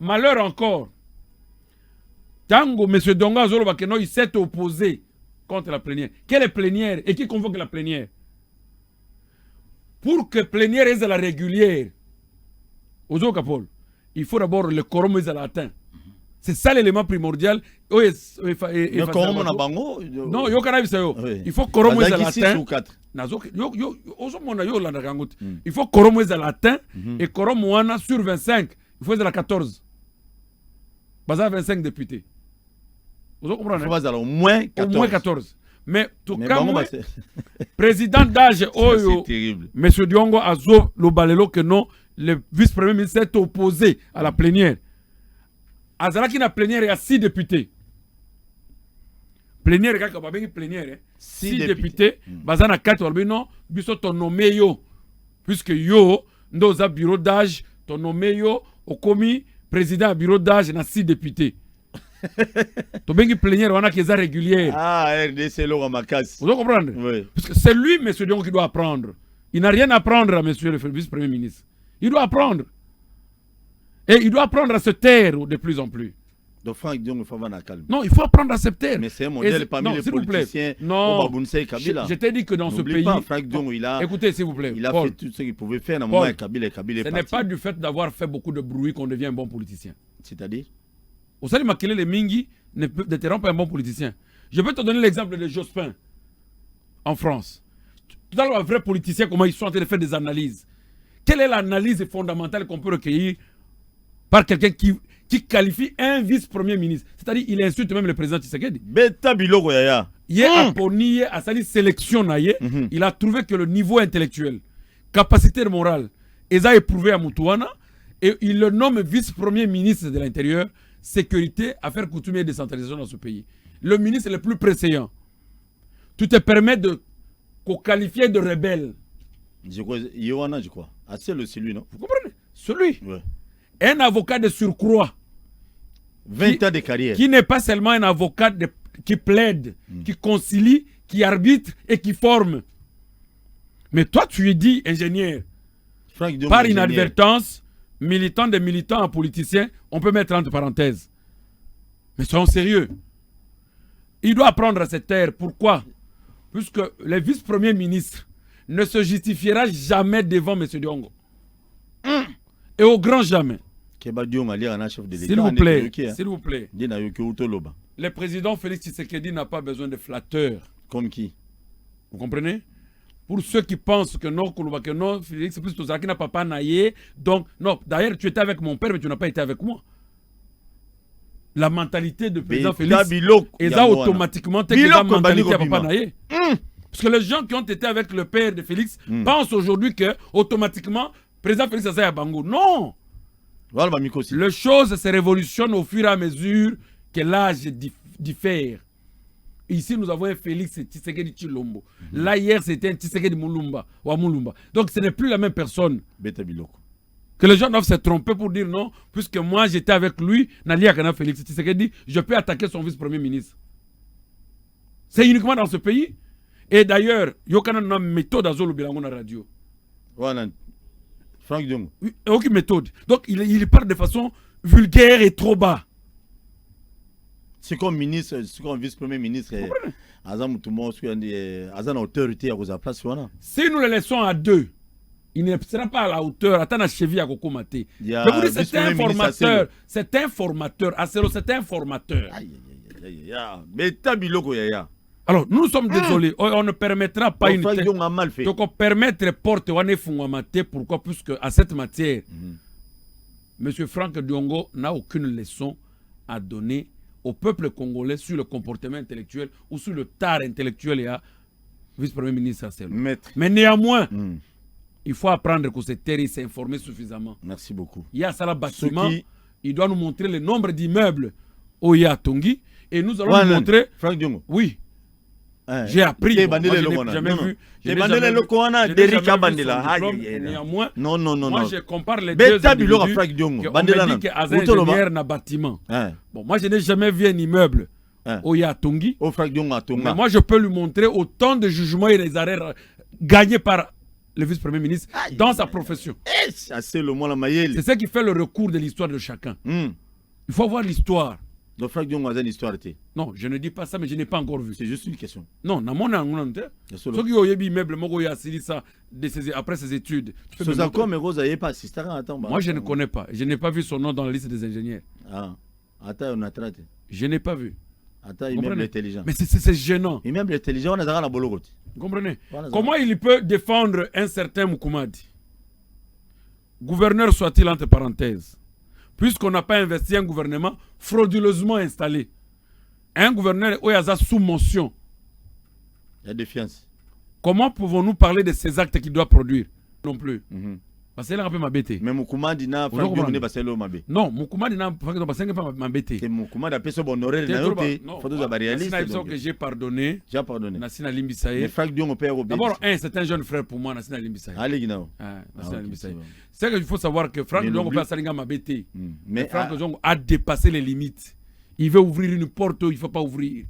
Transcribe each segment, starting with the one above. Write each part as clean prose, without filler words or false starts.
malheur encore. Tango, M. Donga Zolo Bakeno, il s'est opposé contre la plénière. Quelle est plénière et qui convoque la plénière? Pour que plénière est la régulière, Ozo Kapol, il faut d'abord le quorum est atteint. C'est ça l'élément primordial. Le quorum na bango? Non, il faut quorum est atteint. Il faut quorum est atteint et quorum wana sur 25, il faut être 14. Baza 25 députés. Vous comprenez? Il faut au moins 14. Au moins 14. Mais tout cas, président d'âge, M. Diongo Azo Lobalelo, que non, le vice-premier ministre est opposé à la plénière. Azalaki na plénière, il y a 6 députés. Plénière, il y a plénière. 6 députés. Bazana 4, non, biso ton nommé yo. Puisque yo, dans un bureau d'âge, ton nommé yo, au commis, président bureau d'âge, il y a 6 députés. Tu as plénière, on a qui est régulière. Ah, RDC, Laurent Makas. Vous comprenez? Oui. Parce que c'est lui, M. Diongo, qui doit apprendre. Il n'a rien à apprendre à M. le vice-premier ministre. Il doit apprendre. Et il doit apprendre à se taire de plus en plus. Donc Franck Diongo, il faut avoir un calme. Non, il faut apprendre à se taire. Mais c'est un modèle parmi les politiciens. Non, je t'ai dit que dans ce pays... Pas, Franck Diongo, écoutez, s'il vous plaît. Il a Paul, fait tout ce qu'il pouvait faire dans le moment avec Kabila. Ce n'est pas du fait d'avoir fait beaucoup de bruit qu'on devient un bon politicien. C'est-à-dire? Au sein de Makele, les Mingi ne te rend pas un bon politicien. Je peux te donner l'exemple de Jospin en France. Tout à l'heure, un vrai politicien, comment ils sont en train de faire des analyses. Quelle est l'analyse fondamentale qu'on peut recueillir par quelqu'un qui qualifie un vice-premier ministre? C'est-à-dire, il insulte même le président Tshisekedi. Beta biloko yaya. Il a à sa sélection, il a trouvé que le niveau intellectuel, capacité morale, ils ont éprouvé à Moutouana et il le nomme vice-premier ministre de l'Intérieur, sécurité, affaires coutumières et décentralisation dans ce pays. Le ministre le plus précédent. Tu te permets de qualifier de rebelle. Je crois, Yohana, je crois. Ah, c'est celui, non? Vous comprenez? Celui. Ouais. Un avocat de surcroît. 20 ans de carrière. Qui n'est pas seulement un avocat qui plaide, qui concilie, qui arbitre et qui forme. Mais toi, tu es dit ingénieur. Par inadvertance, militant des militants en politicien, on peut mettre entre parenthèses. Mais soyons sérieux. Il doit apprendre à se taire. Pourquoi? Puisque le vice-premier ministre ne se justifiera jamais devant M. Diongo. Et au grand jamais. S'il vous plaît, s'il vous plaît. Le président Félix Tshisekedi n'a pas besoin de flatteurs. Comme qui? Vous comprenez? Pour ceux qui pensent que non, Félix Tshisekedi n'a pas naïe. Donc, non, d'ailleurs, tu étais avec mon père, mais tu n'as pas été avec moi. La mentalité de président Félix est automatiquement parce que les gens qui ont été avec le père de Félix pensent aujourd'hui que automatiquement président Félix a Bango. Non. Les choses se révolutionnent au fur et à mesure que l'âge diffère. Ici, nous avons un Félix Tshisekedi Chilombo. Là, hier, c'était un Tshisekedi Mulumba. Donc, ce n'est plus la même personne. Que les gens doivent se tromper pour dire non, puisque moi, j'étais avec lui, Nalia Kana Félix Tshisekedi, je peux attaquer son vice-premier ministre. C'est uniquement dans ce pays. Et d'ailleurs, il y a une méthode à Zolo Bilango na radio. Voilà. Franck Diongo. Aucune méthode. Donc, il parle de façon vulgaire et trop bas. C'est comme ministre, c'est comme vice-premier ministre. Azam tout le monde, Azam autorité à vous place. Si nous le laissons à deux, il ne sera pas à la hauteur. Attends, la cheville à Koko Maté. C'est un formateur. C'est un formateur. Aselo, c'est un formateur. Mais tabiloko yaya. Alors, nous sommes désolés. On ne permettra pas une telle... Donc, on permettre porte Maté. Pourquoi? Puisque à cette matière, M. Franck Diongo n'a aucune leçon à donner au peuple congolais sur le comportement intellectuel ou sur le tard intellectuel et à vice-premier ministre Aselo. Mais néanmoins, il faut apprendre que cette terre s'informer suffisamment. Merci beaucoup. Il y a ça là bâtiment. Il doit nous montrer le nombre d'immeubles au Yatongi. Et nous allons nous montrer... Franck Diongo. Oui. J'ai appris. Moi, je n'ai jamais vu. Néanmoins, moi, je compare les deux individus qui ont dit qu'Azin n'a bâtiment. Bon, moi, je n'ai jamais vu un immeuble au Yatongi. Mais moi, je peux lui montrer autant de jugements et des arrêts gagnés par le vice-premier ministre dans sa profession. C'est ce qui fait le recours de l'histoire de chacun. Il faut voir l'histoire. Donc, Franck Diongo a une histoire. Non, je ne dis pas ça, mais je n'ai pas encore vu. C'est juste une question. Non, ceux qui ont eu immeuble, après ses études. Moi, je ne connais pas. Je n'ai pas vu son nom dans la liste des ingénieurs. Ah, attends, on a traité. Je n'ai pas vu. Attends, immeuble intelligent. Mais c'est gênant. Immeuble intelligent, on a dans la Bologoti. Vous comprenez? Comment il peut défendre un certain Moukoumadi? Gouverneur soit-il entre parenthèses. Puisqu'on n'a pas investi un gouvernement frauduleusement installé. Un gouverneur où il y a sous motion. Il y a défiance. Comment pouvons-nous parler de ces actes qu'il doit produire? Non plus. Parce qu'il a un peu m'embêté. Mais Moukoumadi n'a pas fait le m'embêté. Non, Moukoumadi n'a pas fait m'embêter. C'est Moukoumadi a fait ce bon horaire. Il faut que réaliste. Que j'ai pardonné. J'ai pardonné. Nassina Limbisaye. Mais Franck Diongo père d'abord, c'est un jeune frère pour moi, Nassina Limbisaye. Allez, Guinao. C'est qu'il faut savoir que Franck Diongo père Salinga m'embêté. Mais Franck Diongo a dépassé les limites. Il veut ouvrir une porte où il ne faut pas ouvrir.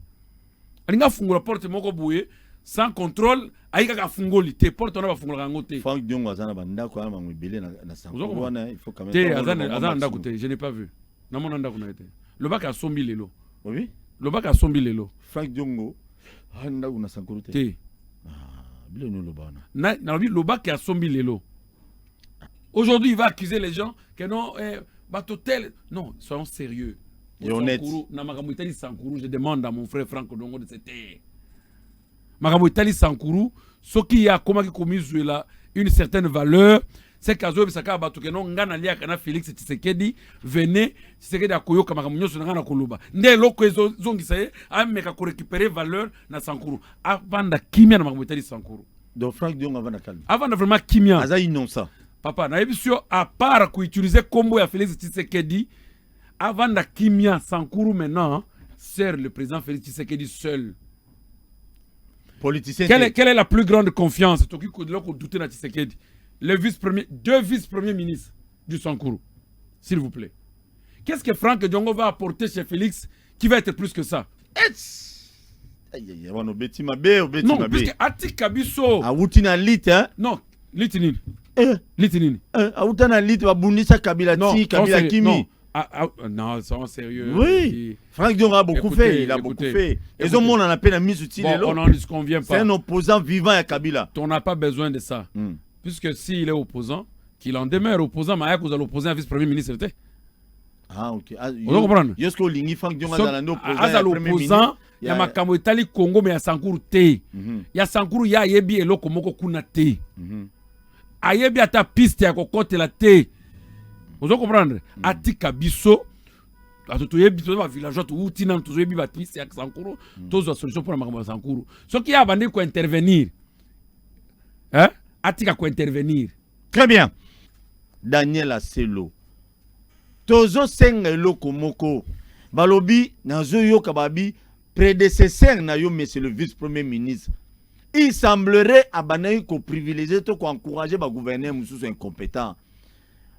Il a ouvert la porte, sans contrôle, il a fungoli te porte on va fungola ngote. Franck Diongo azana banda ko ama ngibele na sanko wana il faut quand même. Te azana ndakote, je n'ai pas vu. Na mona ndako na été. Le bac a sombi lelo. Oui. Le bac a sombi lelo. Franck Diongo anda una sanko te. Te. Ah, bile no lo bana. Na le bac a sombi lelo. Aujourd'hui, il va accuser les gens que non bateau tel non, soyons sérieux. Et honnête. Na makambo itali Sankuru, je demande à mon frère Franck Diongo de c'était makambo itali Sankuru, ce qui a commis une certaine valeur, c'est qu'Azoe Saka Batuke non ngana lia kana Félix Tshisekedi venait Tshisekedi akoyoka makambo nyoso ngana koluba. Nde loko zongi saye ameka ko récupérer valeur na Sankuru. Avanda kimia na makambo itali Sankuru. Donc Franck Diongo avanda calme. Avanda vraiment kimia. Aza innocent. Papa na ebisio à part ko utiliser combo ya Félix Tshisekedi avanda kimia Sankuru maintenant sert le président Félix Tshisekedi seul. Politicien. Quelle est la plus grande confiance? Deux vice-premiers ministres du Sankuru, s'il vous plaît. Qu'est-ce que Franck Diongo va apporter chez Félix qui va être plus que ça? Non, puisque Atika Bisso. Awutina lit, hein? Non, litinine. Litinine. Awutina lit, wabunisa Kabila Ti, Kabila Kimi. Non, c'est sérieux. Oui. Franck Diongo a beaucoup fait. Il a beaucoup fait. Et ce monde en a peine à mise utile. On n'en disconvient pas. C'est un opposant vivant à Kabila. On n'a pas besoin de ça. Puisque s'il est opposant, qu'il en demeure opposant, mais vous allez opposer un vice-premier ministre. Ah, ok. Vous comprenez? Est-ce que Lingi Franck Diongo a l'opposant? Il y a Makambo Itali Congo, mais il y a Sankuru Te. Il y a Sankuru, il y a Yebi et Lokomoko Kuna Te. Ayebi a ta piste à Kokote la Te. Vous comprenez? Atika Bisso, tu es villageois, tu es baptiste, tu Sankuru, tu as solution pour la Sankuru. Ce qui a abandonné quoi intervenir. Hein? Atika quoi intervenir. Très bien. Daniel Aselo. Tozo senga eloko moko. Balobi, nazo yo kababi, prédécesseur na yo, mais c'est le vice-premier ministre. Il semblerait abandonner qu'on privilégier, qu'on encourager le gouverneur sous incompétent.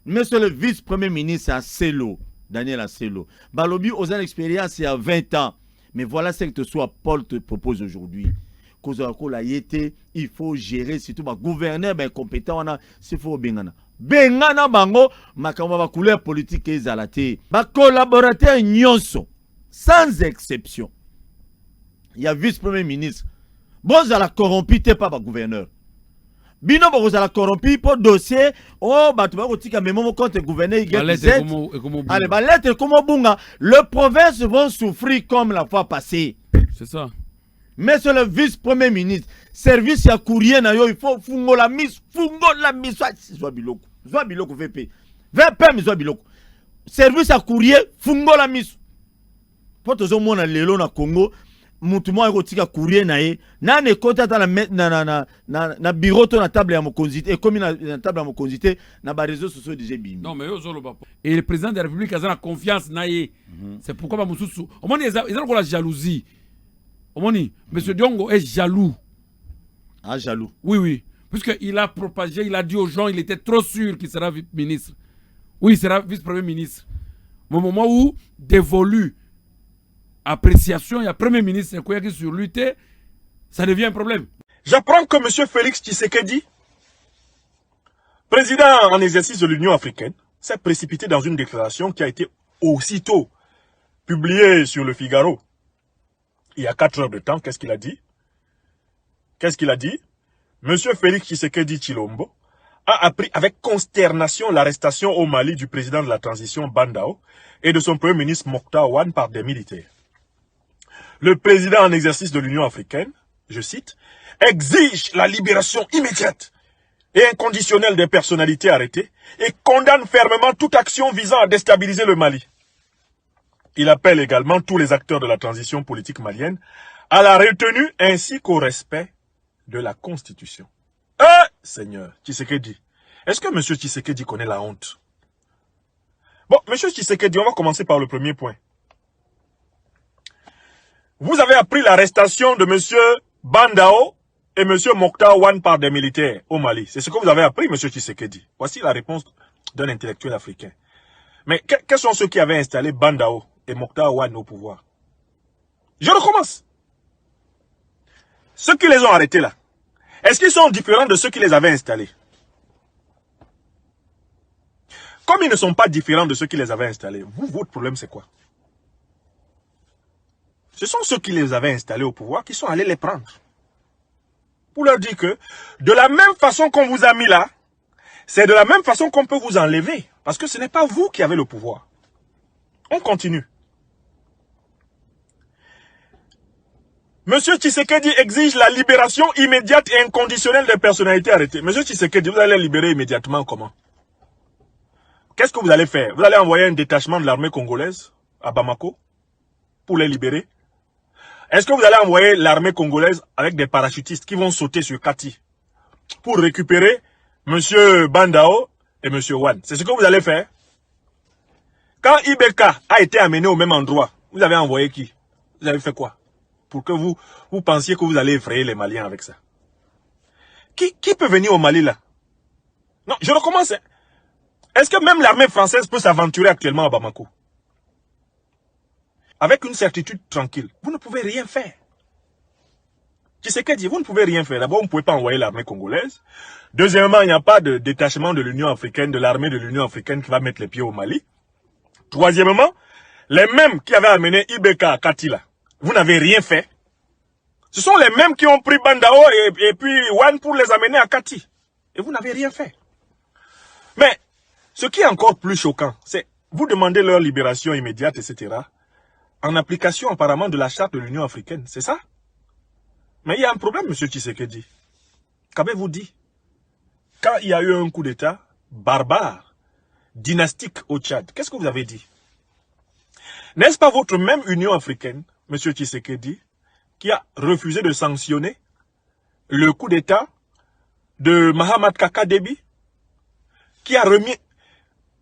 Monsieur le vice-premier ministre Aselo, Daniel Aselo. Balobi, aux ans d'expérience, il y a 20 ans. Mais voilà ce que toi, Paul te propose aujourd'hui. Il faut gérer, surtout le gouverneur incompétent. Il faut bengana. Bengana bango, makamba couleur politique et zalate. Ba collaborateur nyonso, sans exception. Il y a vice-premier ministre. Bon, ça la corrompu, t'es pas gouverneur. Bino vous allez corrompu pour dossier. Oh, bah tu vas dire mais mon compte gouverneur il gagne. Allez, bah lettre comme bunga. Les provinces vont souffrir comme la fois passée. C'est ça. Mais sur le vice-premier ministre, service à courrier na yo, il faut fungo la mise, soit biloko. Soit biloko VP. VP mais soit biloko. Service à courrier, fungo la mise. Pour tous au monde lelo na Congo. Mutumo a kotika courrier na ye na ne kota ta na bureau to na table ya mokonzité et comme na table ya mokonzité na ba réseaux sociaux déjà bimi. Non mais ozolo ba. Et le président de la République a confiance na ye. C'est pourquoi ba mususu. Au moins ils ont la jalousie. Au moins monsieur Diongo est jaloux. Ah jaloux. Oui oui, puisque il a propagé, il a dit aux gens, il était trop sûr qu'il sera ministre. Oui, il sera vice-premier ministre. Au moment où dévolu appréciation, il y a Premier ministre sur lui, ça devient un problème. J'apprends que M. Félix Tshisekedi président en exercice de l'Union africaine s'est précipité dans une déclaration qui a été aussitôt publiée sur le Figaro. Il y a 4 heures de temps, qu'est-ce qu'il a dit? Qu'est-ce qu'il a dit? Monsieur Félix Tshisekedi Tshilombo a appris avec consternation l'arrestation au Mali du président de la transition Bandao et de son premier ministre Mokhtar Ouane par des militaires. Le président en exercice de l'Union africaine, je cite, exige la libération immédiate et inconditionnelle des personnalités arrêtées et condamne fermement toute action visant à déstabiliser le Mali. Il appelle également tous les acteurs de la transition politique malienne à la retenue ainsi qu'au respect de la Constitution. Seigneur Tshisekedi, est-ce que M. Tshisekedi connaît la honte? Bon, M. Tshisekedi, on va commencer par le premier point. Vous avez appris l'arrestation de M. Bandao et M. Mokhtar Ouane par des militaires au Mali. C'est ce que vous avez appris, M. Tshisekedi. Voici la réponse d'un intellectuel africain. Mais quels sont ceux qui avaient installé Bandao et Mokhtar Ouane au pouvoir? Je recommence. Ceux qui les ont arrêtés là, est-ce qu'ils sont différents de ceux qui les avaient installés? Comme ils ne sont pas différents de ceux qui les avaient installés, votre problème c'est quoi? Ce sont ceux qui les avaient installés au pouvoir qui sont allés les prendre. Pour leur dire que, de la même façon qu'on vous a mis là, c'est de la même façon qu'on peut vous enlever. Parce que ce n'est pas vous qui avez le pouvoir. On continue. Monsieur Tshisekedi exige la libération immédiate et inconditionnelle des personnalités arrêtées. Monsieur Tshisekedi, vous allez les libérer immédiatement comment? Qu'est-ce que vous allez faire? Vous allez envoyer un détachement de l'armée congolaise à Bamako pour les libérer? Est-ce que vous allez envoyer l'armée congolaise avec des parachutistes qui vont sauter sur Kati pour récupérer monsieur Bandao et monsieur Ouane? C'est ce que vous allez faire? Quand Ibeka a été amené au même endroit, vous avez envoyé qui? Vous avez fait quoi? Pour que vous pensiez que vous allez effrayer les Maliens avec ça. Qui peut venir au Mali là? Non, je recommence. Est-ce que même l'armée française peut s'aventurer actuellement à Bamako? Avec une certitude tranquille, vous ne pouvez rien faire. Tshisekedi, vous ne pouvez rien faire. D'abord, vous ne pouvez pas envoyer l'armée congolaise. Deuxièmement, il n'y a pas de détachement de l'Union africaine, de l'armée de l'Union africaine qui va mettre les pieds au Mali. Troisièmement, les mêmes qui avaient amené Ibeka à Katila, vous n'avez rien fait. Ce sont les mêmes qui ont pris Bandao et puis Ouane pour les amener à Kati. Et vous n'avez rien fait. Mais, ce qui est encore plus choquant, c'est vous demandez leur libération immédiate, etc. En application apparemment de la charte de l'Union africaine, c'est ça? Mais il y a un problème, M. Tshisekedi. Qu'avez-vous dit? Quand il y a eu un coup d'État barbare, dynastique au Tchad, qu'est-ce que vous avez dit? N'est-ce pas votre même Union africaine, M. Tshisekedi, qui a refusé de sanctionner le coup d'État de Mahamat Kaka Déby, qui a remis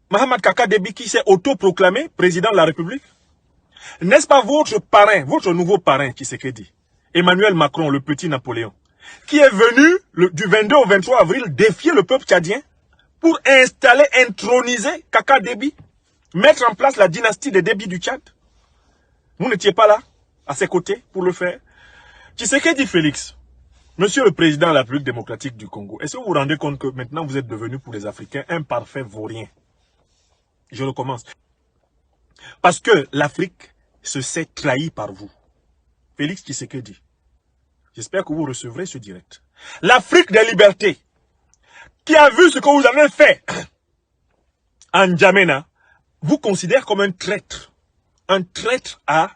Mahamat Kaka Déby qui s'est autoproclamé président de la République? N'est-ce pas votre parrain, votre nouveau parrain Tshisekedi, Emmanuel Macron, le petit Napoléon, qui est venu du 22 au 23 avril défier le peuple tchadien pour installer, introniser Kaka Déby, mettre en place la dynastie des Déby du Tchad? Vous n'étiez pas là, à ses côtés, pour le faire? Tshisekedi Félix, monsieur le président de la République démocratique du Congo, est-ce que vous vous rendez compte que maintenant vous êtes devenu pour les Africains un parfait vaurien? Je recommence. Parce que l'Afrique se sait trahie par vous. Félix Tshisekedi, j'espère que vous recevrez ce direct. L'Afrique des libertés, qui a vu ce que vous avez fait en N'Djamena, vous considère comme un traître à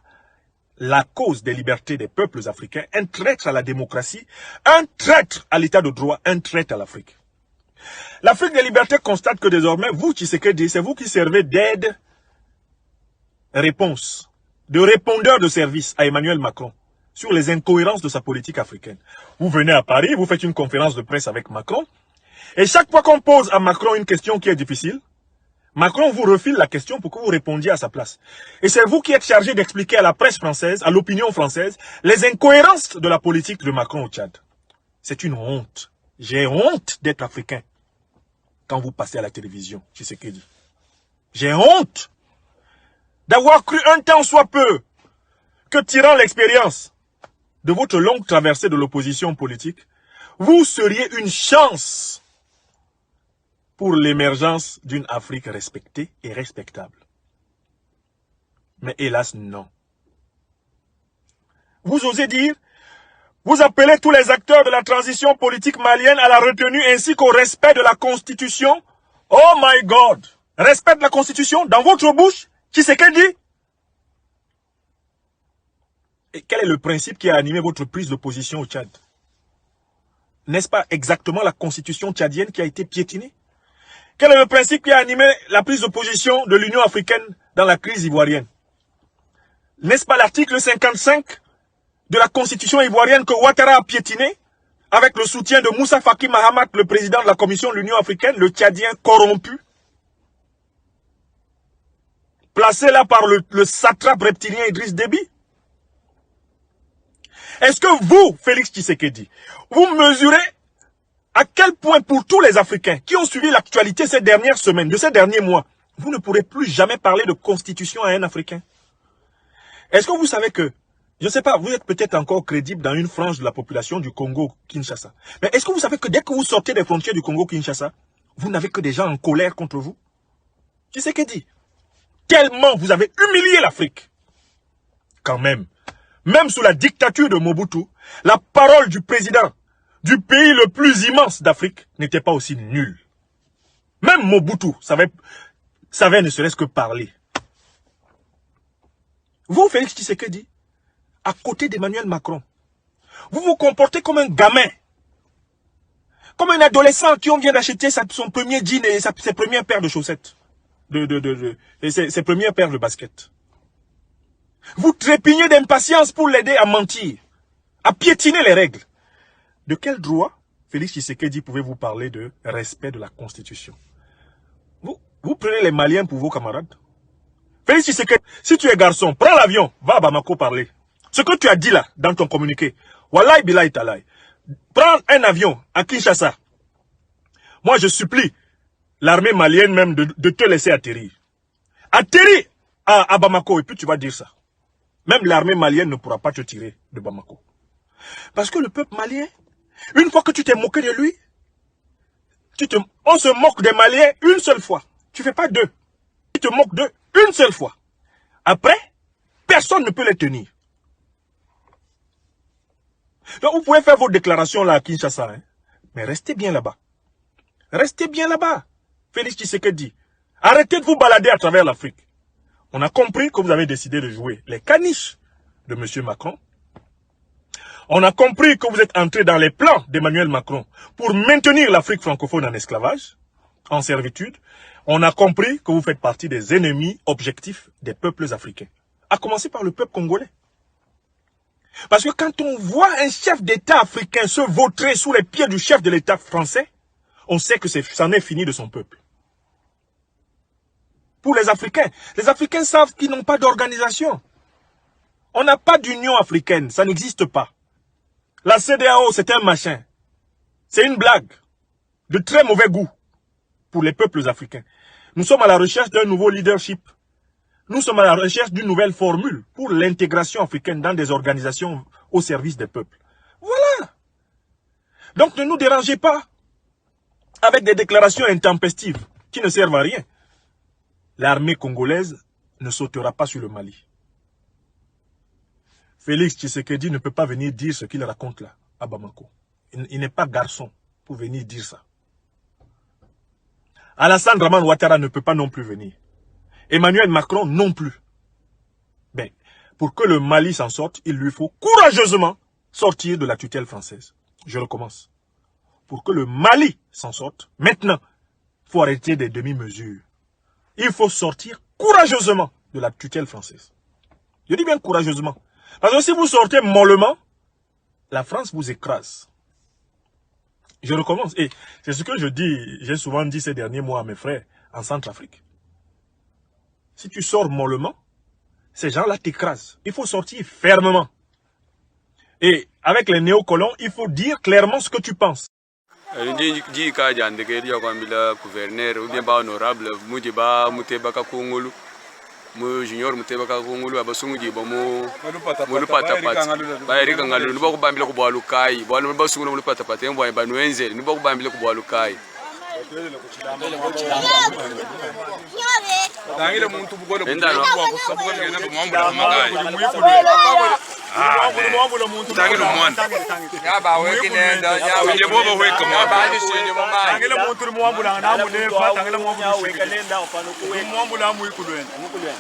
la cause des libertés des peuples africains, un traître à la démocratie, un traître à l'état de droit, un traître à l'Afrique. L'Afrique des libertés constate que désormais, vous, Tshisekedi, c'est vous qui servez d'aide-réponse, de répondeur de service à Emmanuel Macron sur les incohérences de sa politique africaine. Vous venez à Paris, vous faites une conférence de presse avec Macron, et chaque fois qu'on pose à Macron une question qui est difficile, Macron vous refile la question pour que vous répondiez à sa place. Et c'est vous qui êtes chargé d'expliquer à la presse française, à l'opinion française, les incohérences de la politique de Macron au Tchad. C'est une honte. J'ai honte d'être africain quand vous passez à la télévision, Tshisekedi. J'ai honte d'avoir cru un temps soit peu que tirant l'expérience de votre longue traversée de l'opposition politique, vous seriez une chance pour l'émergence d'une Afrique respectée et respectable. Mais hélas, non. Vous osez dire, vous appelez tous les acteurs de la transition politique malienne à la retenue ainsi qu'au respect de la Constitution. Oh my God! Respect de la Constitution dans votre bouche, Tshisekedi. Et quel est le principe qui a animé votre prise de position au Tchad? N'est-ce pas exactement la Constitution tchadienne qui a été piétinée? Quel est le principe qui a animé la prise de position de l'Union africaine dans la crise ivoirienne? N'est-ce pas l'article 55 de la Constitution ivoirienne que Ouattara a piétiné avec le soutien de Moussa Faki Mahamat, le président de la Commission de l'Union africaine, le Tchadien corrompu, placé là par le satrape reptilien Idriss Déby? Est-ce que vous, Félix Tshisekedi, vous mesurez à quel point pour tous les Africains qui ont suivi l'actualité ces dernières semaines, de ces derniers mois, vous ne pourrez plus jamais parler de constitution à un Africain? Est-ce que vous savez que, je ne sais pas, vous êtes peut-être encore crédible dans une frange de la population du Congo-Kinshasa. Mais est-ce que vous savez que dès que vous sortez des frontières du Congo-Kinshasa, vous n'avez que des gens en colère contre vous? Tshisekedi, tellement vous avez humilié l'Afrique. Quand même sous la dictature de Mobutu, la parole du président du pays le plus immense d'Afrique n'était pas aussi nulle. Même Mobutu savait ne serait-ce que parler. Vous, Félix Tshisekedi, à côté d'Emmanuel Macron, vous vous comportez comme un gamin, comme un adolescent qui vient d'acheter son premier jean et ses premières paires de chaussettes, ses premières paires de baskets. Vous trépignez d'impatience pour l'aider à mentir, à piétiner les règles. De quel droit, Félix Tshisekedi, pouvez-vous parler de respect de la Constitution? Vous prenez les Maliens pour vos camarades? Félix Tshisekedi, si tu es garçon, prends l'avion, va à Bamako parler. Ce que tu as dit là, dans ton communiqué, Wallahi Bilahi Talahi, prends un avion à Kinshasa. Moi, je supplie l'armée malienne même de te laisser atterrir. Atterris à Bamako et puis tu vas dire ça. Même l'armée malienne ne pourra pas te tirer de Bamako. Parce que le peuple malien, une fois que tu t'es moqué de lui, on se moque des Maliens une seule fois. Tu ne fais pas deux. Tu te moques d'eux une seule fois. Après, personne ne peut les tenir. Donc vous pouvez faire vos déclarations là à Kinshasa, hein, mais restez bien là-bas. Restez bien là-bas. Félix Tshisekedi, arrêtez de vous balader à travers l'Afrique. On a compris que vous avez décidé de jouer les caniches de M. Macron. On a compris que vous êtes entré dans les plans d'Emmanuel Macron pour maintenir l'Afrique francophone en esclavage, en servitude. On a compris que vous faites partie des ennemis objectifs des peuples africains. À commencer par le peuple congolais. Parce que quand on voit un chef d'État africain se vautrer sous les pieds du chef de l'État français, on sait que c'en est fini de son peuple. Pour les Africains savent qu'ils n'ont pas d'organisation. On n'a pas d'union africaine, ça n'existe pas. La CEDEAO, c'est un machin. C'est une blague de très mauvais goût pour les peuples africains. Nous sommes à la recherche d'un nouveau leadership. Nous sommes à la recherche d'une nouvelle formule pour l'intégration africaine dans des organisations au service des peuples. Voilà. Donc ne nous dérangez pas avec des déclarations intempestives qui ne servent à rien. L'armée congolaise ne sautera pas sur le Mali. Félix Tshisekedi ne peut pas venir dire ce qu'il raconte là, à Bamako. Il n'est pas garçon pour venir dire ça. Alassane Draman Ouattara ne peut pas non plus venir. Emmanuel Macron non plus. Ben, pour que le Mali s'en sorte, il lui faut courageusement sortir de la tutelle française. Je recommence. Pour que le Mali s'en sorte, maintenant, il faut arrêter des demi-mesures. Il faut sortir courageusement de la tutelle française. Je dis bien courageusement. Parce que si vous sortez mollement, la France vous écrase. Je recommence. Et c'est ce que je dis, j'ai souvent dit ces derniers mois à mes frères en Centrafrique. Si tu sors mollement, ces gens-là t'écrasent. Il faut sortir fermement. Et avec les néocolons, il faut dire clairement ce que tu penses. Mu junior mutebaka kungulu abasunguji bomo mulu patapati bayirika ngalu nibo kubambile kubwalukai bwana basungu mulu patapati embo banuenze nibo kubambile kubwalukai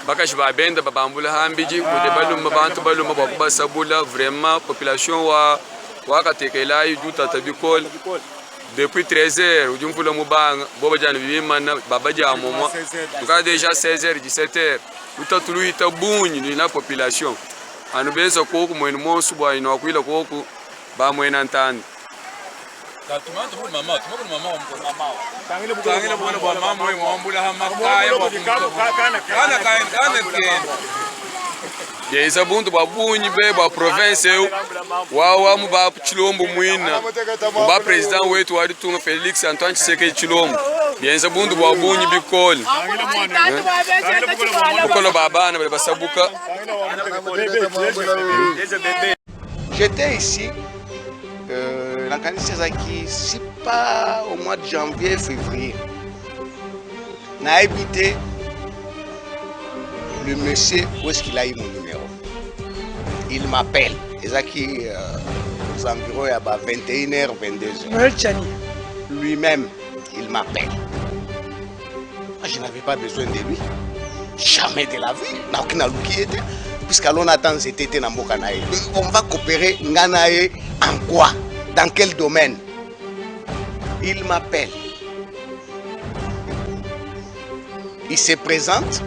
bakashi babenda babambula hambiji kude baluma bantu baluma bakubasabula vraiment population wa katekela yuta tabikol depuis 13h ujumfula mubanga boba jana bibimana babaja momo tuka déjà 16h 17h utatulu itabunyi ni na population anu benza koku mwenu monsu bwa ina wakwila koku ba mwena ntanda Tumatu mama tangile bona ba mama we mwambula hamakaya kana yeza buntu babunyi be ba province wa mu ba Chilombo mwina ba president wetu wadi tunga Felix Antoine Tshisekedi Chilombo yeza buntu babunyi bikoli bukolo babana bale basabuka. J'étais ici la Kanisezaki, c'est pas au mois de janvier, février. On a habité le monsieur, où est-ce qu'il a eu mon numéro? Il m'appelle. Ezaki aux environs à 21h, 22h. Lui-même, il m'appelle. Je n'avais pas besoin de lui. Jamais de la vie. N'a aucun alou qui était. Puisqu'à l'on attend cet été dans Mbokanae. On va coopérer Nganae en quoi? Dans quel domaine? Il m'appelle. Il se présente.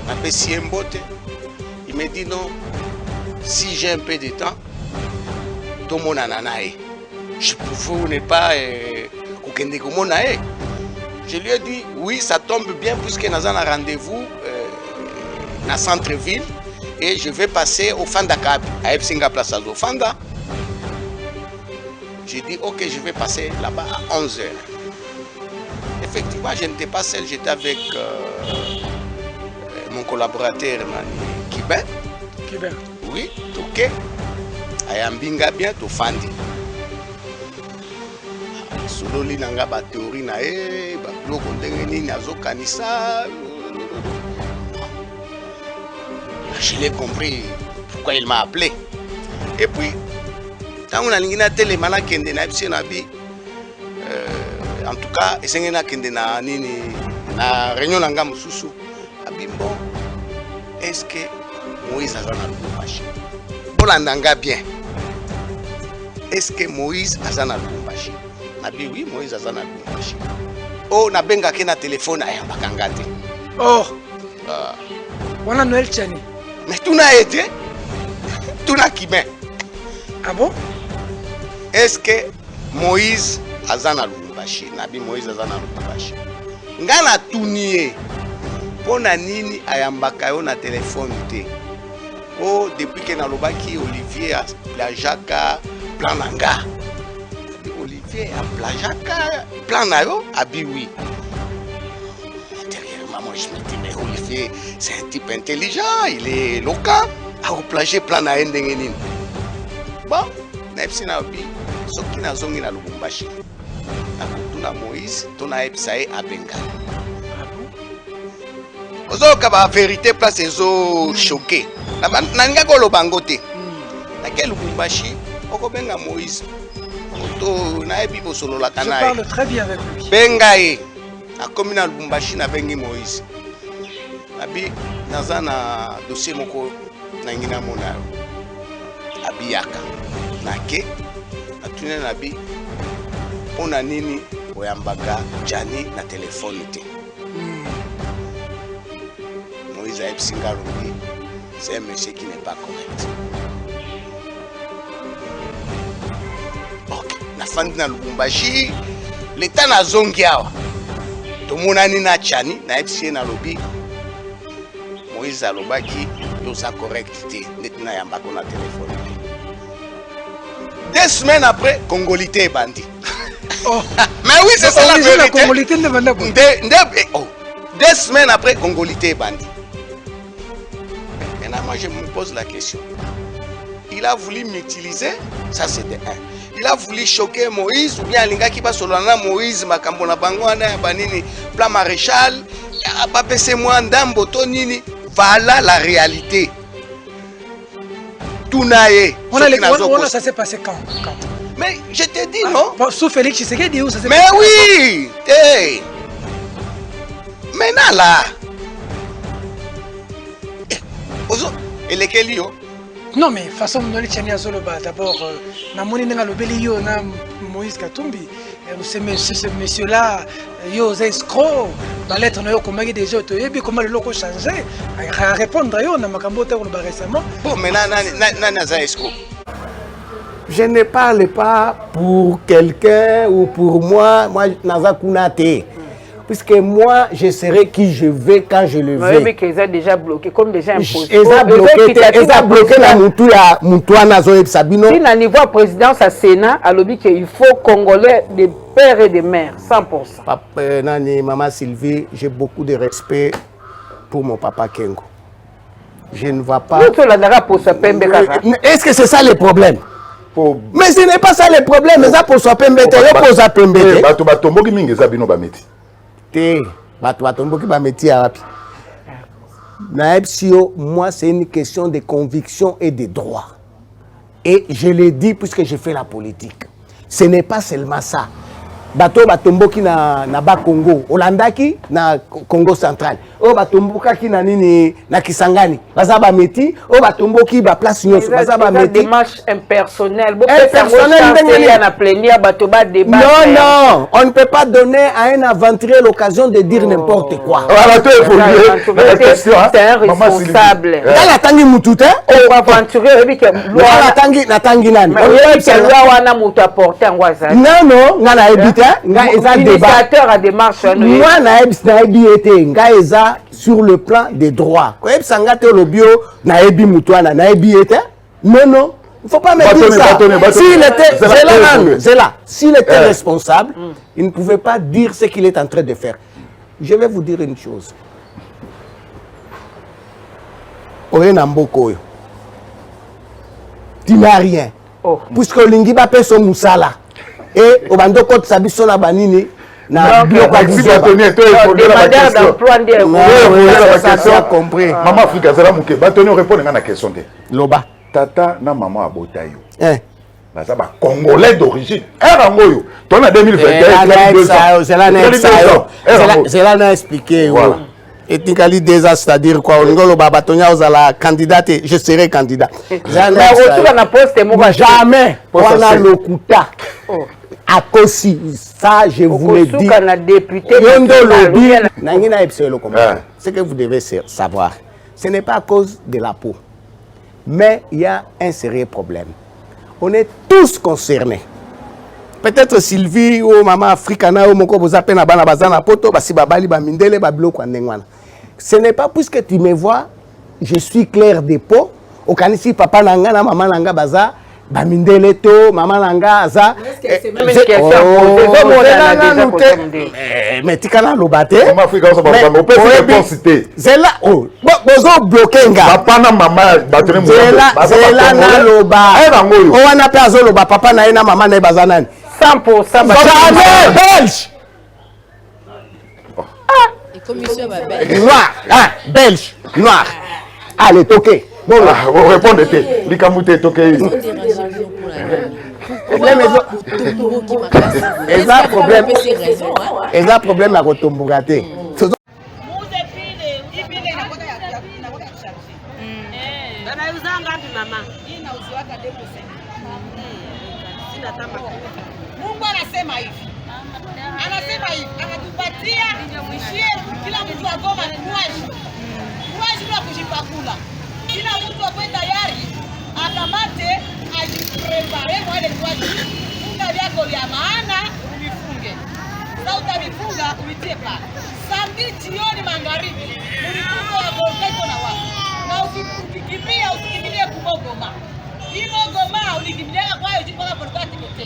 Il m'appelle Siembote. Il me dit non, si j'ai un peu de temps, tout mon ananae. Je pouvais ne pas Kukende Kumonae. Je lui ai dit oui, ça tombe bien puisque nous avons un rendez-vous dans le centre-ville et je vais passer au Fanda Cab, à Epsinga Place au Fanda. J'ai dit ok, je vais passer là-bas à 11h. Effectivement, je n'étais pas seul, j'étais avec mon collaborateur Kibin. Kibin. Oui, ok. Ayambinga bien, to Fandi. Sololi nanga ba théorie na e ba loko ndenge nini azokanisa. Je l'ai compris pourquoi il m'a appelé. Et puis tant on a lingina télé mana kende na bisi na bi en tout cas esengena kende na nini na réunion nanga mususu abimbo est-ce que Moïse azana Lubumbashi bolandanga bien est-ce que Moïse azana Lubumbashi nabi oui Moïse azana Lubumbashi oh na benga ke na téléphone ayambaka ngate oh wana Noël Chani mais tu n'as aidé tu n'as qui ben ah bon est-ce que Moïse azana Lubumbashi nabi Moïse azana Lubumbashi ngana tunie pona nini ayambaka yo na téléphone te oh depuis que na lobaki Olivier la Jaka plan nanga Olivier a plajaka plan na yo abi oui intérieurement moi je me dis mais Olivier c'est un type intelligent il est local a plager plan na ndenge nini bon nepsi na bi soki na zongi na Lubumbashi na kutuna Moïse tona epsae abenga ozoka ba vérité place ezo choqué na nga ko lobango te na ke Lubumbashi okobenga Moïse to na ebi bosolola kana je parle très bien avec lui benga e na komi na Lubumbashi na bengi Moïse abi naza na dossier moko na ngina mona abiyaka na ke atune na bi pona nini oyambaka Jani na téléphone te Moïse a Epsingarobi, c'est un monsieur qui n'est pas correct. Ok, na fandi na Lubumbashi, l'état na zongiawa. To monani na Chani, na Epsi na lobi. Moïse a lobaki, yosa correctité, net na yambako na téléphone. 2 semaines après, Congolité est bandit. Oh. Mais oui, c'est ça la vérité. La Congolité ne vendait pas. 2 semaines après, Congolité est bandit. Maintenant, moi, je me pose la question. Il a voulu m'utiliser, ça c'était un. il a voulu choquer Moïse, ou bien Alinga qui va solana Moïse, makambo na bango na banini, plan maréchal, pas pese moi ndambo to nini. Voilà la réalité. Tout naé. Ça s'est passé quand? Mais je te dis non. Sous Félix Tshisekedi où ça s'est passé? Mais oui. Hey. Maintenant là. Et lesquels yo? Non mais façon de tchania solo ba d'abord namoni nga lobeli yo na Moïse Katumbi ce monsieur là yo escroc ba lettre na yo komaki déjà to yebi comment le loko changer à répondre yo na makambo te ko ba récemment. Bon maintenant na za escroc. Je ne parle pas pour quelqu'un ou pour moi naza kunate. Puisque moi, je serai qui je veux quand je le veux. Mais qu'ils ont déjà bloqué, comme déjà imposé. Ils ont bloqué la Moutoua Nazo et Sabino. Si, à niveau présidence à Sénat, à l'objet qu'il faut Congolais des pères et des mères, 100%. Papa, Nani, Maman Sylvie, j'ai beaucoup de respect pour mon papa Kengo. Je ne vois pas... Est-ce que c'est ça le problème? Mais ce n'est pas ça le problème. Mais ça pour soi Pembete, pour soi Pembete. Moi, c'est une question de conviction et de droit. Et je l'ai dit puisque j'ai fait la politique. Ce n'est pas seulement ça. Bato batomboki na ba Congo, Olandaki na Congo central. O batomboka ki na nini na Kisangani. Baza ba meti, o batomboki ba place nyonso. Baza ba meti. Démarche impersonnelle. Non, on ne peut pas donner à un aventurier l'occasion de dire n'importe quoi. C'est un responsable. Elle a tangi mututé. On va aventurier na tangi nani. Non, ngana ebité. Initiateur à démarche. Moi, naebi été sur le plan des droits. Quand sangate le bio, naebi mutuana, naebi été. Non, il ne faut pas me dire ça. S'il était responsable, il ne pouvait pas dire ce qu'il est en train de faire. Je vais vous dire une chose. Tu n'as rien. Puisque l'Ingiba paie son moussala. Et au bando côte sabiso na banini na bloc à compris. Maman Africa zala muke batoni répondre na question de loba tata na maman abotayo baza ba congolais d'origine erangoyo ton na 2021 c'est là n'a expliqué voilà. Ethnically déjà, c'est-à-dire quoi, on ngolo babatonya osala candidate, je serai candidat. Jamais on a le kuta. À Kossi, ça je vous le dis. Ce que vous devez savoir, ce n'est pas à cause de la peau, mais il y a un sérieux problème. On est tous concernés. Peut-être Sylvie ou Maman Africana ou Moko Bozapena Bana Bazana Poto, Basi Babali Bamindele Bablo Kwandengwana. Ce n'est pas puisque tu me vois, je suis clair des peaux. Au Kanisi Papa Nanga, Maman Nanga Baza, Bamindele To, Maman Nanga Aza. Mais tu canal au bâté. Maman Africana, on peut pas citer. C'est là, oh, Bozo bloqué nga. Papa na maman, c'est là na loba. On a perdu loba. Papa na ena maman na bazanani. 100%. Jamais belge. Noir, belge, noir. Allez, toqué. Bon, on répond de thé. Likamute toqué. Et ça problème à Rotombogate. Mungu anasema hivi, anatupatia mshie, kila mtu agoma ni mwaji wa kujipakula, kila mtu akwe tayari akamate ajiprepare kwa ile mwaji. Funga vyako vya maana uvifunge, na utavifunga uvitie pale. Samedi jioni magharibi ulifunga wa golgeto na wako, na ukikimbia usikimbilie kumogoma. Himo goma ulikimbilia kwa hiyo jipaka polkati kote.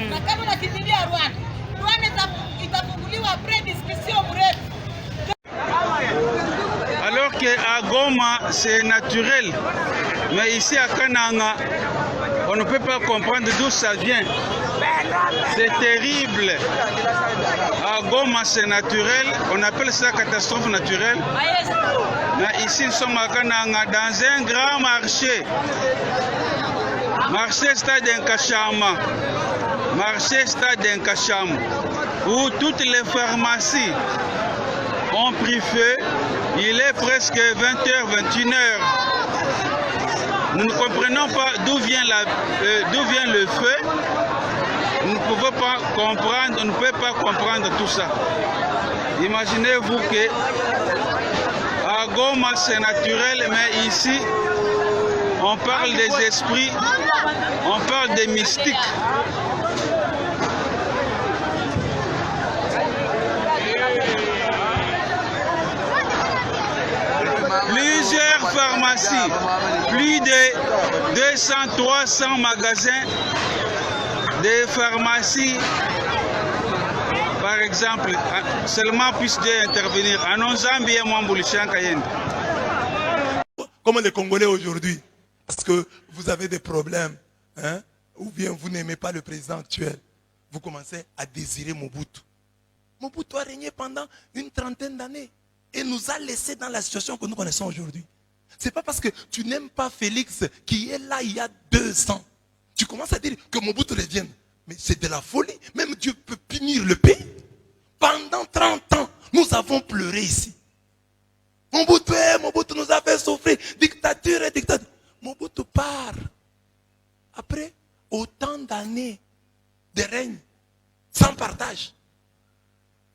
Na kama unakimbilia Rwanda, Rwanda itafunguliwa pre-discussion mrefu. Alors qu'à Goma, c'est naturel. Mais ici à Kananga, on ne peut pas comprendre d'où ça vient. C'est terrible. À Goma, c'est naturel. On appelle ça catastrophe naturelle. Mais ici, nous sommes à Kananga, dans un grand marché. Marché Stade Nkashama. Marché Stade Nkashama. Où toutes les pharmacies ont pris feu. Il est presque 20h, 21h. Nous ne comprenons pas d'où vient le feu. Nous ne pouvons pas comprendre, on ne peut pas comprendre tout ça. Imaginez-vous que à Goma c'est naturel, mais ici on parle des esprits, on parle des mystiques. Plusieurs pharmacies, plus de 200-300 magasins de pharmacies, par exemple, seulement puisse intervenir. Comme les Congolais aujourd'hui, parce que vous avez des problèmes, hein, ou bien vous n'aimez pas le président actuel, vous commencez à désirer Mobutu. Mobutu a régné pendant une trentaine d'années et nous a laissés dans la situation que nous connaissons aujourd'hui. Ce n'est pas parce que tu n'aimes pas Félix qui est là il y a 2 ans. Tu commences à dire que Mobutu revienne. Mais c'est de la folie. Même Dieu peut punir le pays. Pendant 30 ans, nous avons pleuré ici. Mobutu nous a fait souffrir. Dictature et dictature. Mobutu part. Après autant d'années de règne, sans partage.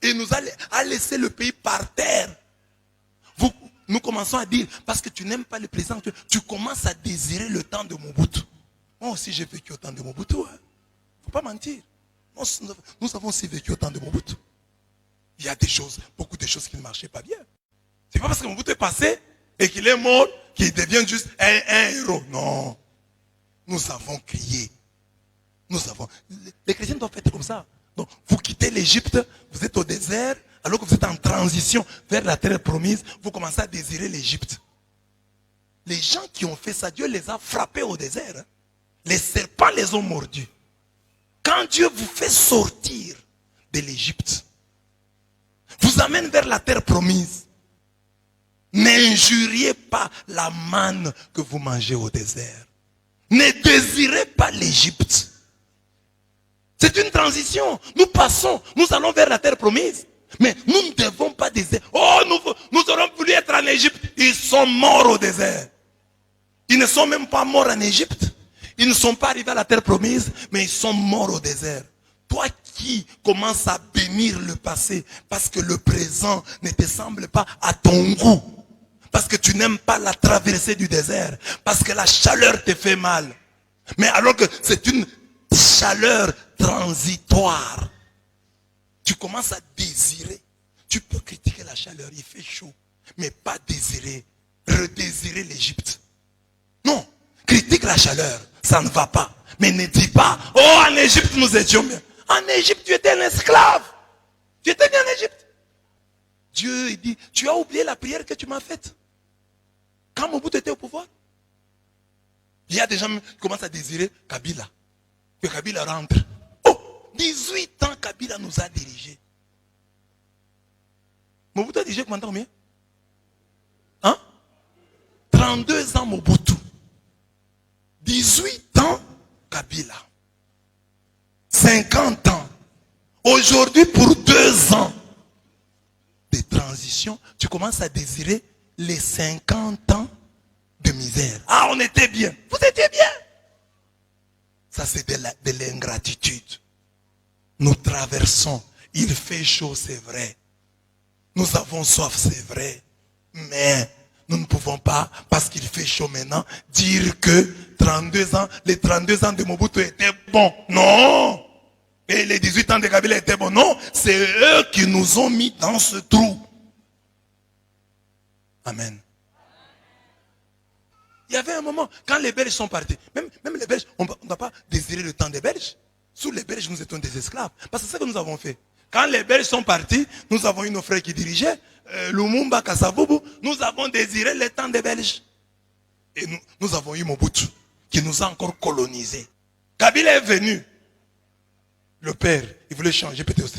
Et nous a laissé le pays par terre. Nous commençons à dire, parce que tu n'aimes pas le président, tu commences à désirer le temps de Mobutu. Moi aussi j'ai vécu au temps de Mobutu. Il ne faut pas mentir. Nous avons aussi vécu au temps de Mobutu. Il y a des choses, beaucoup de choses qui ne marchaient pas bien. Ce n'est pas parce que Mobutu est passé et qu'il est mort qu'il devient juste un héros. Non. Nous avons crié. Les chrétiens doivent être comme ça. Donc, vous quittez l'Égypte, vous êtes au désert, alors que vous êtes en transition vers la terre promise, vous commencez à désirer l'Égypte. Les gens qui ont fait ça, Dieu les a frappés au désert. Hein. Les serpents les ont mordus. Quand Dieu vous fait sortir de l'Égypte, vous amène vers la terre promise, n'injuriez pas la manne que vous mangez au désert. Ne désirez pas l'Égypte. C'est une transition. Nous passons, nous allons vers la terre promise. Mais nous ne devons pas désirer. Oh, nous aurons voulu être en Égypte. Ils sont morts au désert. Ils ne sont même pas morts en Égypte. Ils ne sont pas arrivés à la terre promise, mais ils sont morts au désert. Toi qui commences à bénir le passé parce que le présent ne te semble pas à ton goût. Parce que tu n'aimes pas la traversée du désert. Parce que la chaleur te fait mal. Mais alors que c'est une chaleur transitoire. Tu commences à désirer. Tu peux critiquer la chaleur, il fait chaud. Mais pas désirer, redésirer l'Égypte. Non, critique la chaleur, ça ne va pas. Mais ne dis pas, oh en Égypte nous étions bien. En Égypte tu étais un esclave. Tu étais bien en Égypte. Dieu dit, tu as oublié la prière que tu m'as faite. Quand Mobutu était au pouvoir. Il y a des gens qui commencent à désirer Kabila. Que Kabila rentre. Oh, 18 ans Kabila nous a dirigés. Mobutu a dirigé combien? Hein? 32 ans Mobutu. 18 ans Kabila. 50 ans. Aujourd'hui, pour 2 ans de transition, tu commences à désirer les 50 ans de misère. Ah, on était bien. Vous étiez bien. Ça, c'est de l'ingratitude. Nous traversons. Il fait chaud, c'est vrai. Nous avons soif, c'est vrai. Mais nous ne pouvons pas, parce qu'il fait chaud maintenant, dire que 32 ans, les 32 ans de Mobutu étaient bons. Non. Et les 18 ans de Kabila étaient bons. Non. C'est eux qui nous ont mis dans ce trou. Amen. Il y avait un moment, quand les Belges sont partis, même les Belges, on ne doit pas désirer le temps des Belges. Sous les Belges, nous étions des esclaves. Parce que c'est ce que nous avons fait. Quand les Belges sont partis, nous avons eu nos frères qui dirigeaient, Lumumba, Kasavubu, nous avons désiré le temps des Belges. Et nous avons eu Mobutu, qui nous a encore colonisés. Kabila est venu. Le père, il voulait changer peut-être.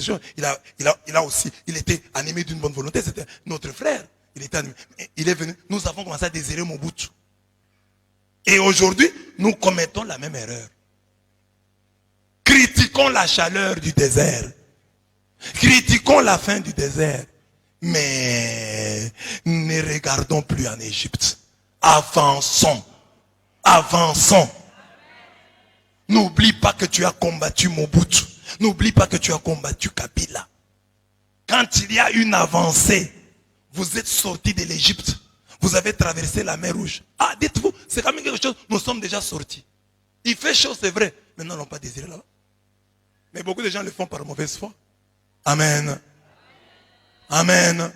Il était animé d'une bonne volonté. C'était notre frère. Il était animé. Il est venu. Nous avons commencé à désirer Mobutu. Et aujourd'hui, nous commettons la même erreur. Critiquons la chaleur du désert. Critiquons la faim du désert. Mais ne regardons plus en Égypte. Avançons. Avançons. N'oublie pas que tu as combattu Mobutu. N'oublie pas que tu as combattu Kabila. Quand il y a une avancée, vous êtes sortis de l'Égypte. Vous avez traversé la mer Rouge. Ah, dites-vous, c'est quand même quelque chose, nous sommes déjà sortis. Il fait chaud, c'est vrai, mais nous n'allons pas désiré là-bas. Mais beaucoup de gens le font par mauvaise foi. Amen. Amen.